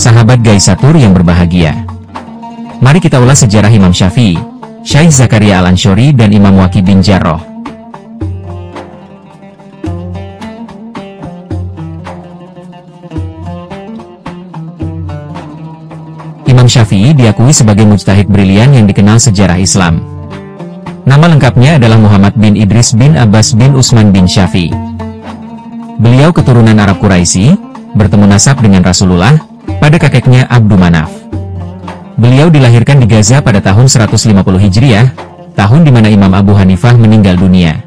Sahabat Gaisatur yang berbahagia, mari kita ulas sejarah Imam Syafi'i, Syekh Zakaria Al-Ansyori dan Imam Waqi bin Jarrah. Imam Syafi'i diakui sebagai mujtahid brilian yang dikenal sejarah Islam. Nama lengkapnya adalah Muhammad bin Idris bin Abbas bin Utsman bin Syafi'i. Beliau keturunan Arab Quraisy, bertemu nasab dengan Rasulullah pada kakeknya Abdu Manaf. Beliau dilahirkan di Gaza pada tahun 150 Hijriah, tahun di mana Imam Abu Hanifah meninggal dunia.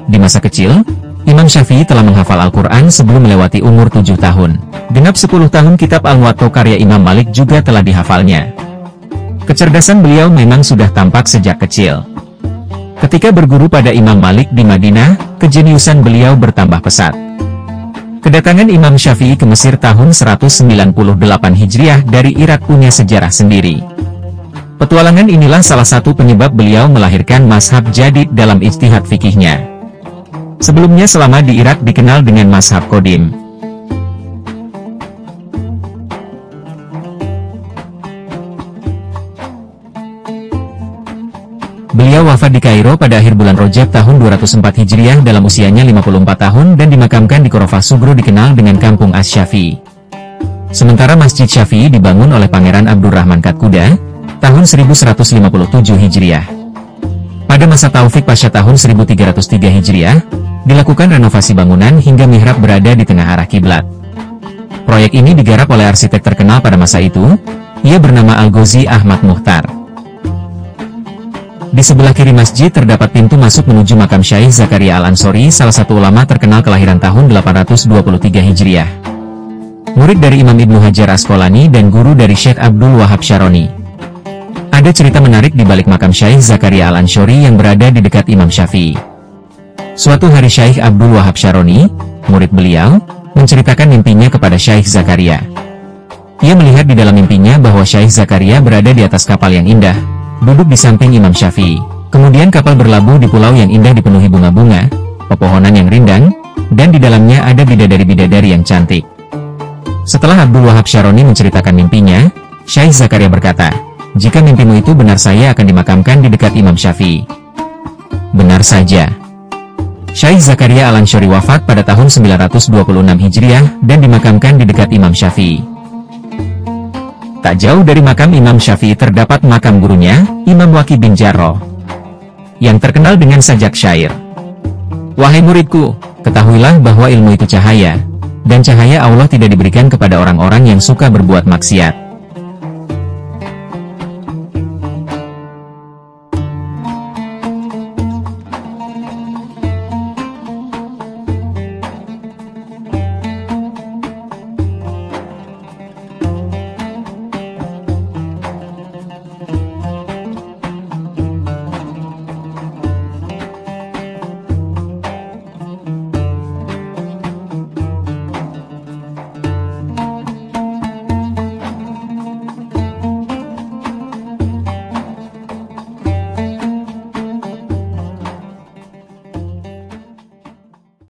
Di masa kecil, Imam Syafi'i telah menghafal Al-Quran sebelum melewati umur 7 tahun. Genap 10 tahun kitab Al-Muwatta karya Imam Malik juga telah dihafalnya. Kecerdasan beliau memang sudah tampak sejak kecil. Ketika berguru pada Imam Malik di Madinah, kejeniusan beliau bertambah pesat. Kedatangan Imam Syafi'i ke Mesir tahun 198 Hijriah dari Irak punya sejarah sendiri. Petualangan inilah salah satu penyebab beliau melahirkan mazhab jadid dalam ijtihad fikihnya. Sebelumnya selama di Irak dikenal dengan mazhab Qadim. Beliau wafat di Kairo pada akhir bulan Rajab tahun 204 Hijriah dalam usianya 54 tahun dan dimakamkan di Korofah Sugro dikenal dengan Kampung Asy-Syafi'i. Sementara Masjid Syafi'i dibangun oleh Pangeran Abdurrahman Katkuda tahun 1157 Hijriah. Pada masa Taufik Pasha tahun 1303 Hijriah, dilakukan renovasi bangunan hingga mihrab berada di tengah arah kiblat. Proyek ini digarap oleh arsitek terkenal pada masa itu, ia bernama Al-Ghazi Ahmad Muhtar. Di sebelah kiri masjid terdapat pintu masuk menuju makam Syekh Zakaria Al-Ansyori, salah satu ulama terkenal kelahiran tahun 823 Hijriah. Murid dari Imam Ibnu Hajar Asqalani dan guru dari Syekh Abdul Wahab Syaroni. Ada cerita menarik di balik makam Syekh Zakaria Al-Ansyori yang berada di dekat Imam Syafi'i. Suatu hari Syekh Abdul Wahab Syaroni, murid beliau, menceritakan mimpinya kepada Syekh Zakaria. Ia melihat di dalam mimpinya bahwa Syekh Zakaria berada di atas kapal yang indah, duduk di samping Imam Syafi'i. Kemudian kapal berlabuh di pulau yang indah dipenuhi bunga-bunga, pepohonan yang rindang, dan di dalamnya ada bidadari-bidadari yang cantik. Setelah Abdul Wahab Syaroni menceritakan mimpinya, Syekh Zakaria berkata, "Jika mimpimu itu benar, saya akan dimakamkan di dekat Imam Syafi'i." Benar saja. Syekh Zakaria Al-Ansyori wafat pada tahun 926 Hijriah dan dimakamkan di dekat Imam Syafi'i. Tak jauh dari makam Imam Syafi'i terdapat makam gurunya, Imam Waqi bin Jarrah, yang terkenal dengan sajak syair. "Wahai muridku, ketahuilah bahwa ilmu itu cahaya, dan cahaya Allah tidak diberikan kepada orang-orang yang suka berbuat maksiat.